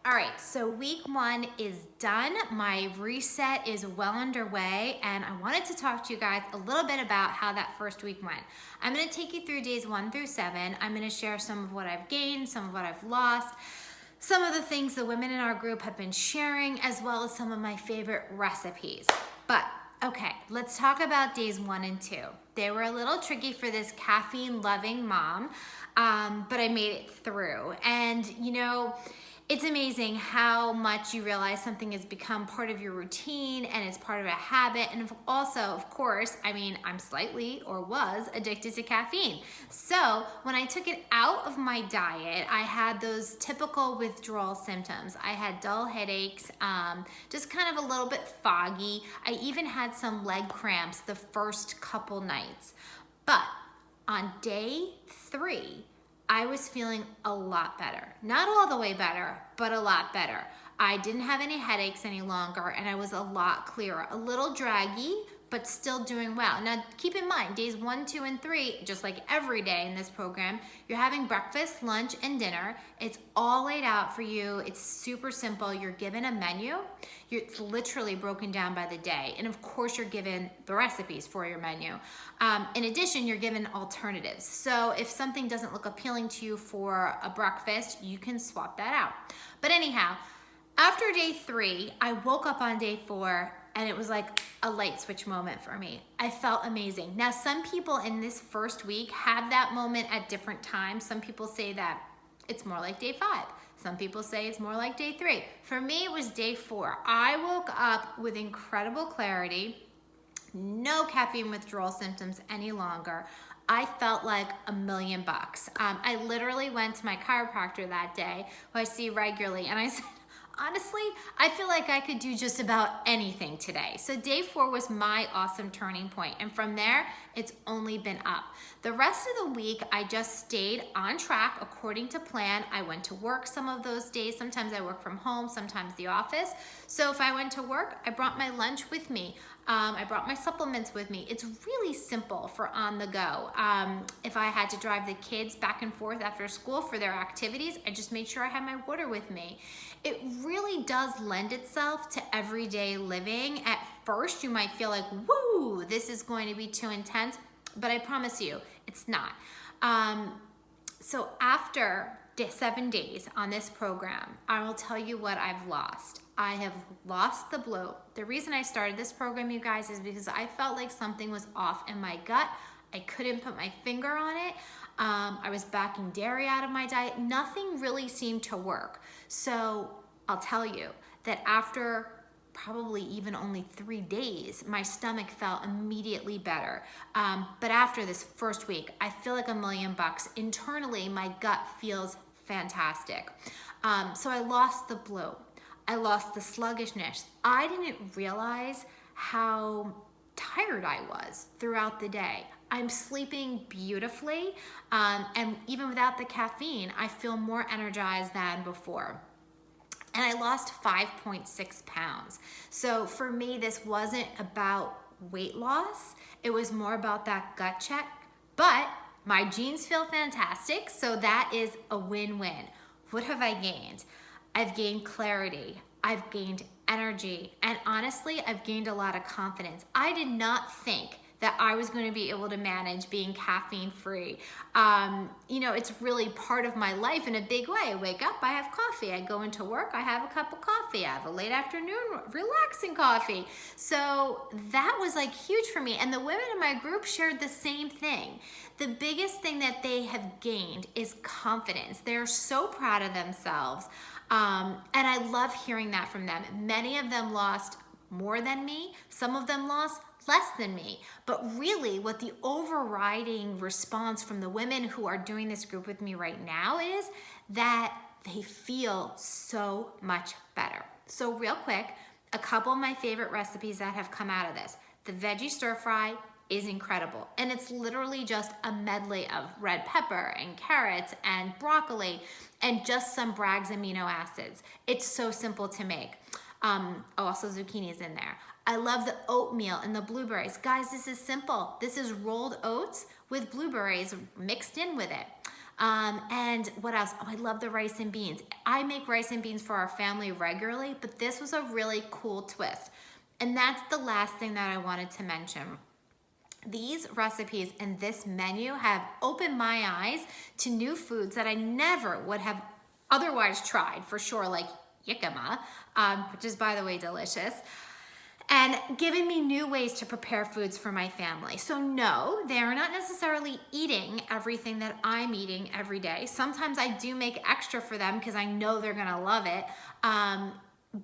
All right, so week 1 is done. My reset is well underway, and I wanted to talk to you guys a little bit about how that first week went. I'm gonna take you through days 1 through 7. I'm gonna share some of what I've gained, some of what I've lost, some of the things the women in our group have been sharing, as well as some of my favorite recipes. But okay, let's talk about days 1 and 2. They were a little tricky for this caffeine-loving mom, but I made it through. And you know, it's amazing how much you realize something has become part of your routine and it's part of a habit. And also, of course, I mean, I'm slightly or was addicted to caffeine. So when I took it out of my diet, I had those typical withdrawal symptoms. I had dull headaches, just kind of a little bit foggy. I even had some leg cramps the first couple nights. But on day 3, I was feeling a lot better. Not all the way better, but a lot better. I didn't have any headaches any longer, and I was a lot clearer. A little draggy, but still doing well. Now, keep in mind, days 1, 2, and 3, just like every day in this program, you're having breakfast, lunch, and dinner. It's all laid out for you. It's super simple. You're given a menu. It's literally broken down by the day. And of course, you're given the recipes for your menu. In addition, you're given alternatives. So if something doesn't look appealing to you for a breakfast, you can swap that out. But anyhow, after day 3, I woke up on day 4, and it was like a light switch moment for me. I felt amazing. Now, some people in this first week have that moment at different times. Some people say that it's more like day 5. Some people say it's more like day 3. For me, it was day 4. I woke up with incredible clarity, no caffeine withdrawal symptoms any longer. I felt like $1,000,000. I literally went to my chiropractor that day, who I see regularly, and I said, honestly, I feel like I could do just about anything today. So day 4 was my awesome turning point. And from there, it's only been up. The rest of the week, I just stayed on track according to plan. I went to work some of those days. Sometimes I work from home, sometimes the office. So if I went to work, I brought my lunch with me. I brought my supplements with me. It's really simple for on the go. If I had to drive the kids back and forth after school for their activities, I just made sure I had my water with me. It really does lend itself to everyday living. At first, you might feel like, woo, this is going to be too intense, but I promise you, it's not. So after 7 days on this program, I will tell you what I've lost. I have lost the bloat. The reason I started this program, you guys, is because I felt like something was off in my gut. I couldn't put my finger on it. I was backing dairy out of my diet. Nothing really seemed to work. So I'll tell you that after probably even only 3 days, my stomach felt immediately better. But after this first week, I feel like $1,000,000. Internally, my gut feels fantastic. So I lost the bloat. I lost the sluggishness. I didn't realize how tired I was throughout the day. I'm sleeping beautifully, and even without the caffeine, I feel more energized than before. And I lost 5.6 pounds. So for me, this wasn't about weight loss. It was more about that gut check. But my jeans feel fantastic, so that is a win-win. What have I gained? I've gained clarity. I've gained energy. And honestly, I've gained a lot of confidence. I did not think that I was going to be able to manage being caffeine free. You know, it's really part of my life in a big way. I wake up, I have coffee. I go into work, I have a cup of coffee. I have a late afternoon relaxing coffee. So that was like huge for me. And the women in my group shared the same thing. The biggest thing that they have gained is confidence. They're so proud of themselves. And I love hearing that from them. Many of them lost more than me. Some of them lost less than me. But really, what the overriding response from the women who are doing this group with me right now is that they feel so much better. So real quick, a couple of my favorite recipes that have come out of this. The veggie stir fry is incredible. And it's literally just a medley of red pepper and carrots and broccoli and just some Bragg's amino acids. It's so simple to make. Also zucchini is in there. I love the oatmeal and the blueberries. Guys, this is simple. This is rolled oats with blueberries mixed in with it. And what else? Oh, I love the rice and beans. I make rice and beans for our family regularly, but this was a really cool twist. And that's the last thing that I wanted to mention. These recipes and this menu have opened my eyes to new foods that I never would have otherwise tried, for sure, like jicama, which is, by the way, delicious, and given me new ways to prepare foods for my family. So no, they are not necessarily eating everything that I'm eating every day. Sometimes I do make extra for them because I know they're gonna love it.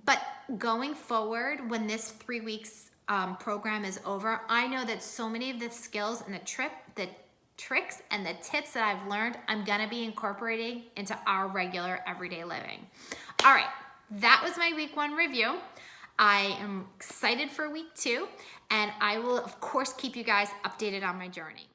But going forward, when this 3 weeks program is over, I know that so many of the skills and the tricks and the tips that I've learned, I'm gonna be incorporating into our regular everyday living. All right, that was my week 1 review. I am excited for week 2, and I will, of course, keep you guys updated on my journey.